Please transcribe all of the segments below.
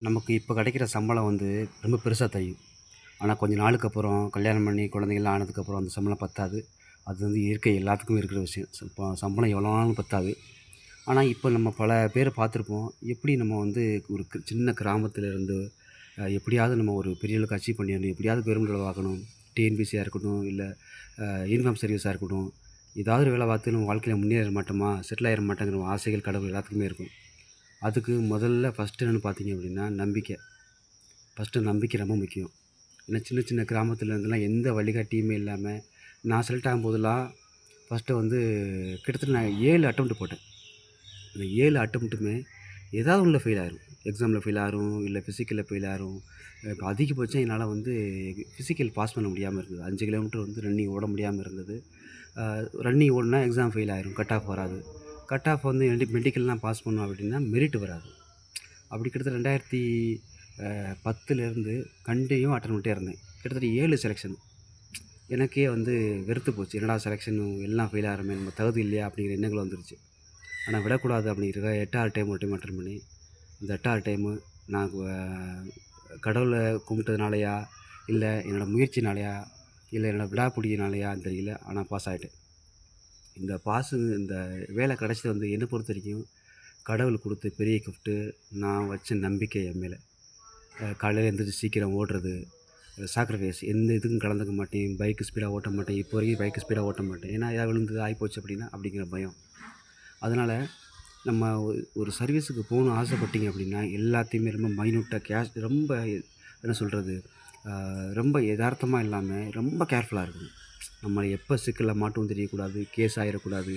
நமக்கு இப்போ கிடைக்கிற சம்பளம் வந்து ரொம்ப பெருசா தெரியும். ஆனா, கொஞ்ச நாளுக்கு அப்புறம் கல்யாணம் பண்ணி குழந்தைங்கலாம் ஆனதுக்கப்புறம் அந்த சம்பளம் பத்தாது. அது வந்து இயற்கை எல்லாத்துக்கும் இருக்கிற விஷயம். சம்பளம் எவ்வளோ நாளும் பத்தாது. ஆனா, இப்போ நம்ம பல பேர பார்த்துருப்போம். எப்படி நம்ம வந்து ஒரு சின்ன கிராமத்துல இருந்து எப்படியாவது நம்ம ஒரு பெரிய அளவுக்கு அச்சீவ் பண்ணிடணும். எப்படியாவது பெருமைகள பார்க்கணும். டிஎன்பிசியா இருக்கட்டும், இல்ல யூனிஃபார்ம் சர்வீஸா இருக்கட்டும். ஏதாவது ஒரு வேலை பார்த்து நம்ம வாழ்க்கையில முன்னேற மாட்டோமா, செட்டில் ஆயிற மாட்டோங்கிற ஆசைகள், கனவு எல்லாத்துக்குமே இருக்கும். அதுக்கு முதல்ல ஃபர்ஸ்ட்டு என்னன்னு பார்த்தீங்க அப்படின்னா, நம்பிக்கை. ஃபஸ்ட்டு நம்பிக்கை ரொம்ப முக்கியம். ஏன்னா சின்ன சின்ன கிராமத்துல இருந்துலாம் எந்த வழிகாட்டியுமே இல்லாம, நான் செலக்ட் ஆகும்போதெல்லாம் ஃபஸ்ட்டு வந்து கிட்டத்தட்ட நான் 7 அட்டெம்ப்ட் போட்டேன். அந்த 7 அட்டெம்ப்ட்டுமே ஏதாவது ஒண்ணுல ஃபெயில் ஆயிரும். எக்ஸாம்ல ஃபெயில் ஆயிரும், இல்ல ஃபிசிக்கல்ல ஃபெயில் ஆயிரும். இப்போ அதிகபட்சம் என்னால வந்து ஃபிசிக்கல் பாஸ் பண்ண முடியாம இருந்தது. 5 கிலோமீட்டர் வந்து ரன்னிங் ஓட முடியாம இருந்தது. ரன்னிங் ஓடுனா எக்ஸாம் ஃபெயில் ஆயிரும். கட் ஆஃப் வராது. கட் ஆஃப் வந்து மெடிக்கல்லாம் பாஸ் பண்ணோம் அப்படின்னா மெரிட் வராது. அப்படி கிட்டத்தட்ட 2010லேருந்து கன்டினியூவா அட்டெண்ட் பண்ணிட்டே இருந்தேன். கிட்டத்தட்ட 7 செலெக்ஷன். எனக்கே வந்து வெறுத்து போச்சு. என்னடா செலெக்ஷன் எல்லாம் ஃபெயில் ஆகிறோமே, நம்ம தகுதி இல்லையா அப்படிங்கிற எண்ணங்கள் வந்துருச்சு. ஆனா விடக்கூடாது அப்படிங்கிறதுக்காக 8வது டைம் ஒரு டைம் அட்டெண்ட் பண்ணி, அந்த 8வது டைமு நான் கடவுளை கும்பிட்டதுனாலயா, இல்லை என்னோடய முயற்சினாலயா, இல்லை என்னோடய விடாப்பிடினாலயான்னு தெரியல. ஆனால் பாஸ் ஆகிட்டேன். இந்த வேலை கிடைச்சது வந்து என்னை பொறுத்த வரைக்கும் கடவுள் கொடுத்த பெரிய கிஃப்ட்டு. நான் வச்ச நம்பிக்கை என் மேலே. காலையில் எழுந்திரிச்சு சீக்கிரம் ஓடுறது, சாக்ரிஃபைஸ் எந்த இதுக்கும் கலந்துக்க மாட்டேன். பைக்கு ஸ்பீடாக ஓட்ட மாட்டேன். இப்போ வரைக்கும் பைக்கு ஸ்பீடாக ஓட்ட மாட்டேன். ஏன்னா ஏதாவது விழுந்தது ஆகிப்போச்சு அப்படின்னா அப்படிங்கிற பயம். அதனால் நம்ம ஒரு சர்வீஸுக்கு போகணும்னு ஆசைப்பட்டீங்க அப்படின்னா எல்லாத்தையுமே ரொம்ப மைன்யூட்டாக ரொம்ப என்ன சொல்கிறது, ரொம்ப எதார்த்தமாக இல்லாமல் ரொம்ப கேர்ஃபுல்லாக இருக்கணும். நம்ம எப்போ சிக்கலில் மாட்டுவோம் தெரியக்கூடாது. கேஸ் ஆகிடக்கூடாது.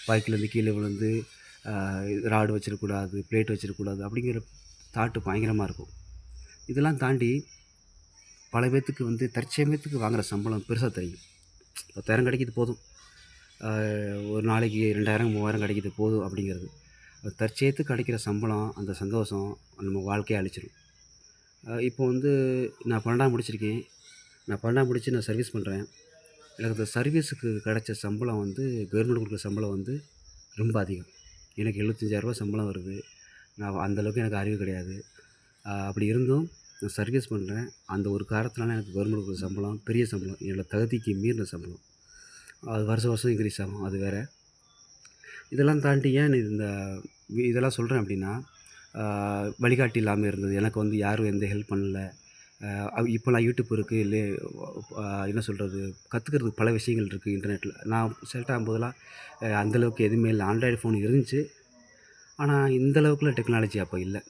பைக்லேருந்து கீழே விழுந்து ராடு வச்சிடக்கூடாது, பிளேட் வச்சிடக்கூடாது அப்படிங்கிற தாட்டு பயங்கரமாக இருக்கும். இதெல்லாம் தாண்டி பல பேர்த்துக்கு வந்து தற்சமயத்துக்கு வாங்குகிற சம்பளம் பெருசாக தெரியும். 10,000 கிடைக்கிது போதும், ஒரு நாளைக்கு 2,000 3,000 கிடைக்கிது போதும் அப்படிங்கிறது. தற்செயத்துக்கு கிடைக்கிற சம்பளம், அந்த சந்தோஷம் நம்ம வாழ்க்கையை அழிச்சிடும். இப்போ வந்து நான் 12ஆம் முடிச்சிருக்கேன். நான் 12ஆம் முடித்து நான் சர்வீஸ் பண்ணுறேன். எனக்கு அந்த சர்வீஸுக்கு கிடைச்ச சம்பளம் வந்து கவர்மெண்ட் கொடுக்குற சம்பளம் வந்து ரொம்ப அதிகம். எனக்கு ரூ. 75,000 சம்பளம் வருது. நான் அந்தளவுக்கு எனக்கு அறிவு கிடையாது. அப்படி இருந்தும் நான் சர்வீஸ் பண்ணுறேன். அந்த ஒரு காரணத்தினால எனக்கு கவர்மெண்ட் கொடுக்குற சம்பளம் பெரிய சம்பளம். என்னோடய தகுதிக்கு மீறின சம்பளம். அது வருஷம் வருஷம் இன்க்ரீஸ் ஆகும். அது வேறு. இதெல்லாம் தாண்டி ஏன் இதெல்லாம் சொல்கிறேன் அப்படின்னா, வழிகாட்டி இல்லாமல் இருந்தது. எனக்கு வந்து யாரும் எந்த ஹெல்ப் பண்ணல. இப்போலாம் யூடியூப் இருக்குது. என்ன சொல்கிறது, கற்றுக்கிறதுக்கு பல விஷயங்கள் இருக்குது இன்டர்நெட்டில். நான் செலக்ட் ஆகும்போதெல்லாம் அந்தளவுக்கு எதுவுமே இல்லை. ஆண்ட்ராய்டு ஃபோன் இருந்துச்சு. ஆனால் இந்த அளவுக்குலாம் டெக்னாலஜி அப்போ இல்லை.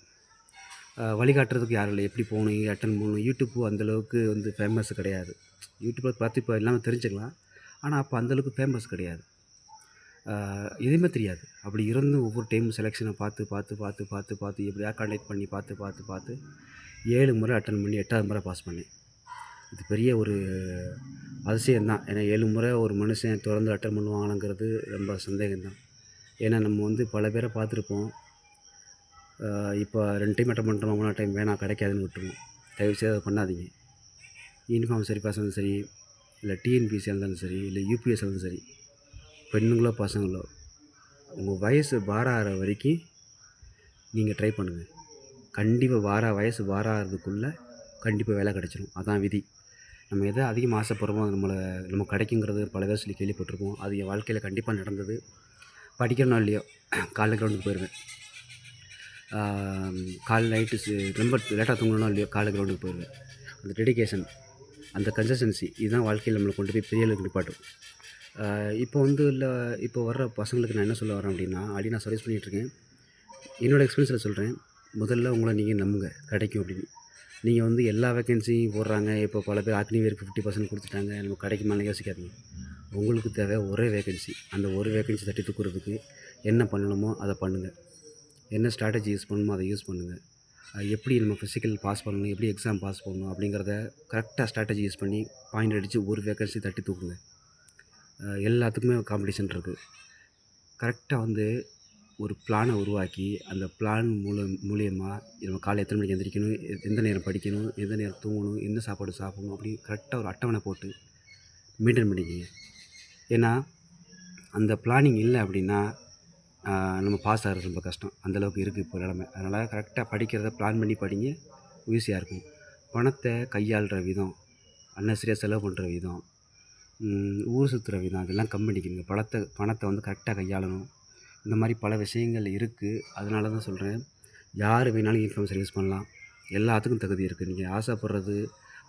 வழிகாட்டுறதுக்கு யாரும் இல்லை. எப்படி போகணும், அட்டெண்ட் பண்ணணும். யூடியூப்பு அந்தளவுக்கு வந்து ஃபேமஸ் கிடையாது. யூடியூப்பில் பார்த்து இப்போ எல்லாமே தெரிஞ்சுக்கலாம். ஆனால் அப்போ அந்தளவுக்கு ஃபேமஸ் கிடையாது. எதுவுமே தெரியாது. அப்படி இருந்தும் ஒவ்வொரு டைம் செலெக்ஷனை பார்த்து எப்படியா கான்டாக்ட் பண்ணி பார்த்து 7 முறை அட்டெண்ட் பண்ணி 8வது முறை பாஸ் பண்ணேன். இது பெரிய ஒரு அதிசயம் தான். ஏன்னா 7 முறை ஒரு மனுஷன் தொடர்ந்து அட்டெண்ட் பண்ணுவாங்களாங்கிறது ரொம்ப சந்தேகம் தான். ஏன்னா நம்ம வந்து பல பேரை பார்த்துருப்போம். இப்போ 2 டைம் அட்டெண்ட் பண்ணுறோம், 3வது டைம் வேணாம் கிடைக்காதுன்னு விட்டுருவோம். தயவுசெய்து அதை பண்ணாதீங்க. யூனிஃபார்ம் சரி பாஸ் இருந்தாலும் சரி, இல்லை டிஎன்பிஎஸ்சியாக இருந்தாலும் சரி, இல்லை யூபிஎஸ் இருந்தாலும் சரி, பெண்ணுங்களோ பசங்களோ, உங்கள் வயசு பாராகிற வரைக்கும் நீங்கள் ட்ரை பண்ணுங்கள். கண்டிப்பாக வயசு பாராகிறதுக்குள்ளே கண்டிப்பாக வேலை கிடச்சிரும். அதான் விதி. நம்ம எதை அதிகமாக ஆசைப்படுறோமோ அது நமக்கு கிடைக்குங்கிறது பல பேர் சொல்லி கேள்விப்பட்டிருப்போம். அது என் வாழ்க்கையில் கண்டிப்பாக நடந்தது. படிக்கிறனோ இல்லையோ காலைல கிரவுண்டுக்கு போயிடுவேன். காலைல நைட்டு ரொம்ப லேட்டாக தூங்கணும்னோ இல்லையோ காலைல கிரவுண்டுக்கு போயிடுவேன். அந்த டெடிகேஷன், அந்த கன்சிஸ்டன்சி இதுதான் வாழ்க்கையில் நம்மளை கொண்டு போய் பெரிய அளவுக்கு நிப்பாட்டும். இப்போ வர்ற பசங்களுக்கு நான் என்ன சொல்ல வரேன் அப்படின்னா, ஆல்ரெடி நான் சர்வீஸ் பண்ணிகிட்ருக்கேன். என்னோடய எக்ஸ்பீரியன்ஸில் சொல்கிறேன். முதல்ல உங்களை நீங்கள் நம்புங்க, கிடைக்கும் அப்படின்னு. நீங்கள் வந்து எல்லா வேக்கன்சியும் போடுறாங்க. இப்போ பல பேர் அக்னிவேருக்கு 50% கொடுத்துட்டாங்க, நம்ம கிடைக்குமான்னு யோசிக்காதீங்க. உங்களுக்கு தேவை ஒரே வேக்கன்சி. அந்த ஒரு வேக்கன்சி தட்டி தூக்குறதுக்கு என்ன பண்ணணுமோ அதை பண்ணுங்கள். என்ன ஸ்ட்ராட்டஜி யூஸ் பண்ணணுமோ அதை யூஸ் பண்ணுங்கள். எப்படி நம்ம ஃபிசிக்கல் பாஸ் பண்ணணும், எப்படி எக்ஸாம் பாஸ் பண்ணணும் அப்படிங்கிறத கரெக்டாக ஸ்ட்ராட்டஜி யூஸ் பண்ணி பாயிண்ட் அடித்து ஒரு வேக்கன்சி தட்டி தூக்குங்க. எல்லாத்துக்குமே காம்படிஷன் இருக்குது. கரெக்டாக வந்து ஒரு பிளானை உருவாக்கி அந்த பிளான் மூலியமா நம்ம காலைல எத்தனை மணிக்கு எந்திரிக்கணும், எந்த நேரம் படிக்கணும், எந்த நேரம் தூங்கணும், என்ன சாப்பாடு சாப்பிடணும் அப்படி கரெக்டாக ஒரு அட்டவணை போட்டு மெயின்டைன் பண்ணிக்கிங்க. ஏன்னா அந்த பிளானிங் இல்லை அப்படின்னா நம்ம பாஸ் ஆகிறது ரொம்ப கஷ்டம். அந்தளவுக்கு இருக்குது இப்போ நிலமை. அதனால் கரெக்டாக படிக்கிறத பிளான் பண்ணி படிங்க, ஈஸியாக இருக்கும். பணத்தை கையாளுற விதம், அன்னெசரியாக செலவு பண்ணுற விதம், ஊர் சுற்றுற விதம் அதெல்லாம் கம்மி பண்ணிக்கங்க. பணத்தை வந்து கரெக்டாக கையாளணும். இந்த மாதிரி பல விஷயங்கள் இருக்குது. அதனால தான் சொல்கிறேன், யார் வேணாலும் யூனிஃபார்ம் சர்வீஸ் பண்ணலாம். எல்லாத்துக்கும் தகுதி இருக்குது. நீங்கள்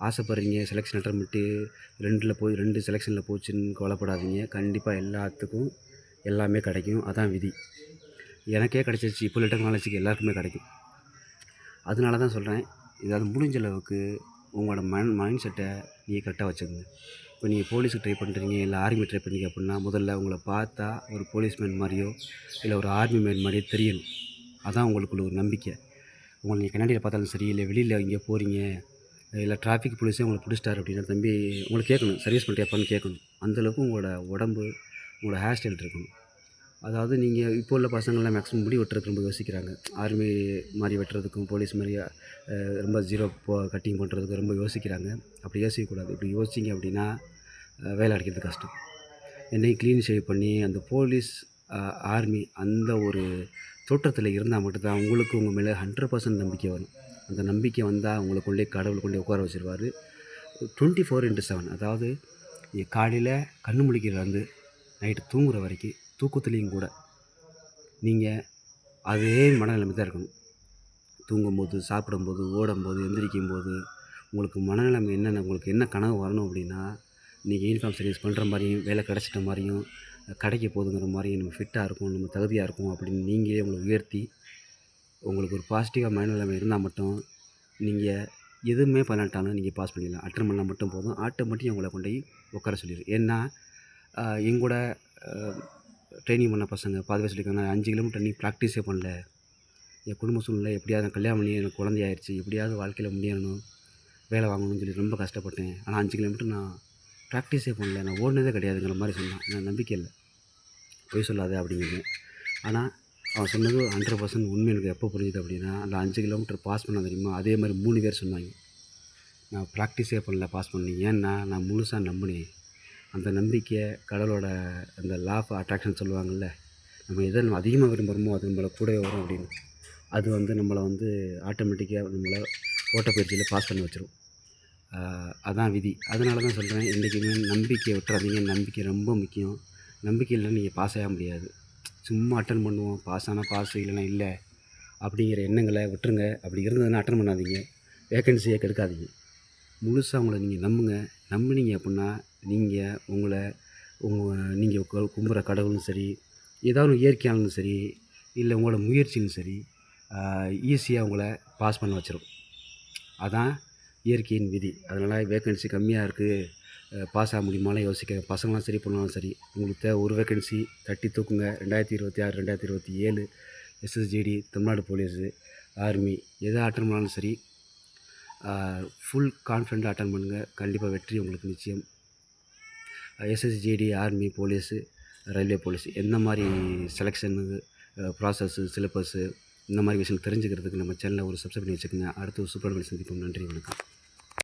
ஆசைப்படுறீங்க செலெக்ஷன் அட்டன் பண்ணிட்டு 2 செலெக்ஷனில் போச்சுன்னு கவலைப்படாதீங்க. கண்டிப்பாக எல்லாத்துக்கும் எல்லாமே கிடைக்கும். அதான் விதி. எனக்கே கிடச்சிருச்சு. இப்போ உள்ள டெக்னாலஜிக்கு எல்லாருக்குமே கிடைக்கும். அதனால தான் சொல்கிறேன், ஏதாவது முடிஞ்ச அளவுக்கு உங்களோட மைண்ட் செட்டை நீங்கள் கரெக்டாக வச்சுக்கோங்க. இப்போ நீங்கள் போலீஸுக்கு ட்ரை பண்ணுறீங்க, இல்லை ஆர்மி ட்ரை பண்ணுறீங்க அப்படின்னா, முதல்ல உங்களை பார்த்தா ஒரு போலீஸ்மேன் மாதிரியோ இல்லை ஒரு ஆர்மி மேன் மாதிரியோ தெரியணும். அதான் உங்களுக்குள்ள ஒரு நம்பிக்கை. உங்களை நீங்கள் கண்ணாடியில் பார்த்தாலும் சரி, இல்லை வெளியில் எங்கேயோ போகிறீங்க, இல்லை டிராஃபிக் போலீஸே உங்களை பிடிச்சிட்டாரு அப்படின்னா, தம்பி உங்களை கேட்கணும், சர்வீஸ் பண்ணிட்டியாப்பான்னு கேட்கணும். அந்தளவுக்கு உங்களோட உடம்பு, உங்களோட ஹேர் ஸ்டைல் இருக்கணும். அதாவது நீங்கள் இப்போ உள்ள பசங்கள்லாம் மேக்ஸிமம் முடி வெட்டுறதுக்கு ரொம்ப யோசிக்கிறாங்க. ஆர்மி மாதிரி வெட்டுறதுக்கும் போலீஸ் மாதிரி ரொம்ப ஜீரோ கட்டிங் பண்ணுறதுக்கும் ரொம்ப யோசிக்கிறாங்க. அப்படி யோசிக்கக்கூடாது. இப்படி யோசிச்சிங்க அப்படின்னா வேலை கிடைக்கிறது கஷ்டம். என்னையும் க்ளீன் ஷேவ் பண்ணி அந்த போலீஸ், ஆர்மி அந்த ஒரு தோற்றத்தில் இருந்தால் மட்டும்தான் உங்களுக்கு உங்கள் மேலே 100% நம்பிக்கை வரும். அந்த நம்பிக்கை வந்தால் உங்களை கடவுள் கொண்டே உட்கார வச்சுருவார். 24/7. அதாவது காலையில் கண்ணு முழிக்கிறதுலேருந்து நைட்டு தூங்குகிற வரைக்கும், தூக்கத்துலேயும் கூட நீங்கள் அதே மனநிலைமை தான் இருக்கணும். தூங்கும்போது, சாப்பிடும்போது, ஓடும்போது, எந்திரிக்கும்போது உங்களுக்கு மனநிலைமை என்னென்ன, உங்களுக்கு என்ன கனவு வரணும் அப்படின்னா, நீங்கள் யூனிஃபார்ம் சர்வீஸ் பண்ணுற மாதிரியும், வேலை கிடச்சிட்ட மாதிரியும், கடைக்கு போகுதுங்கிற மாதிரியும், நம்ம ஃபிட்டாக இருக்கும், நம்ம தகுதியாக இருக்கும் அப்படின்னு நீங்களே உங்களை உயர்த்தி, உங்களுக்கு ஒரு பாசிட்டிவாக மனநிலைமை இருந்தால் மட்டும் நீங்கள் எதுவுமே பண்ணாட்டாலும் நீங்கள் பாஸ் பண்ணிடலாம். அட்டெண்ட் பண்ணால் மட்டும் போதும், ஆட்டோமேட்டிக்காக உங்களை கொண்டு போய் உட்கார சொல்லிடும். ஏன்னா எங்கூட ட்ரைனிங் பண்ண பசங்க பாதி பேர் சொல்லியிருக்காங்க, 5 கிலோமீட்டர் நீ ப்ராக்டிஸே பண்ணல, என் குடும்ப சூழ்நிலை எப்படியாவது நான் கல்யாணம் பண்ணி எனக்கு குழந்தையாயிருச்சு, எப்படியாவது வாழ்க்கையில் முன்னேறணும், வேலை வாங்கணும்னு சொல்லி ரொம்ப கஷ்டப்பட்டேன். ஆனால் 5 கிலோமீட்டர் நான் ப்ராக்டிஸே பண்ணல, நான் ஓடினதே கிடையாதுங்கிற மாதிரி சொன்னான். நான் நம்பிக்கை இல்லை, பொய் சொல்லாத அப்படிங்கிறது. ஆனால் அவன் சொன்னது 100% உண்மை. எனக்கு எப்போ புரிஞ்சுது அப்படின்னா, அந்த 5 கிலோமீட்டர் பாஸ் பண்ண தெரியுமா, அதே மாதிரி 3 பேர் சொன்னாங்க, நான் ப்ராக்டிஸே பண்ணல பாஸ் பண்ணேன். ஏன்னா நான் முழுசாக நம்பினேன். அந்த நம்பிக்கை கடவுளோட அந்த லா ஆஃப் அட்ராக்ஷன் சொல்லுவாங்கள்ல, நம்ம எதை நம்ம அதிகமாக விரும்புகிறோமோ அது நம்மளை கூடவே வரும் அப்படின்னு. அது வந்து நம்மளை வந்து ஆட்டோமேட்டிக்காக நம்மளை ஓட்டப்பயிற்சியில் பாஸ் பண்ணி வச்சிடும். அதான் விதி. அதனால தான் சொல்கிறேன், என்றைக்குமே நம்பிக்கையை விட்டுறாதீங்க. நம்பிக்கை ரொம்ப முக்கியம். நம்பிக்கை இல்லைன்னா நீங்கள் பாஸ் ஆக முடியாது. சும்மா அட்டன் பண்ணுவோம், பாஸ் ஆனால் பாஸ், இல்லைன்னா இல்லை அப்படிங்கிற எண்ணங்களை விட்டுருங்க. அப்படி இருந்ததுன்னா அட்டன் பண்ணாதீங்க, வேக்கன்சியை கெடுக்காதீங்க. முழுசாக உங்களை நீங்கள் நம்பினீங்க அப்படின்னா நீங்கள் கும்புற கடவுளும் சரி, ஏதாவது ஒரு இயற்கையானதும் சரி, இல்லை உங்களோட முயற்சியும் சரி, ஈஸியாக உங்களை பாஸ் பண்ண வச்சிடும். அதான் இயற்கையின் விதி. அதனால் வேக்கன்சி கம்மியாக இருக்குது, பாஸ் ஆக முடியுமாலாம் யோசிக்க பசங்களாம் சரி, பொண்ணுலாம் சரி, உங்களுக்கு ஒரு வேக்கன்சி தட்டி தூக்குங்க. 2026, 2027 SSGD, தமிழ்நாடு போலீஸு, ஆர்மி எதை அட்டன் பண்ணாலும் சரி, ஃபுல் கான்ஃபிடென்ட்டாக அட்டன் பண்ணுங்கள். கண்டிப்பாக வெற்றி உங்களுக்கு நிச்சயம். SSGD, army, police, railway police எந்த மாதிரி செலெக்ஷனு, ப்ராசஸ்ஸு, சிலபஸ்ஸு இந்த மாதிரி விஷயம் தெரிஞ்சுக்கிறதுக்கு நம்ம சேனலை ஒரு சப்ஸ்கிரைப் பண்ணி வச்சுக்கோங்க. அடுத்து ஒரு சூப்பரான சந்திப்போம். நன்றி, வணக்கம்.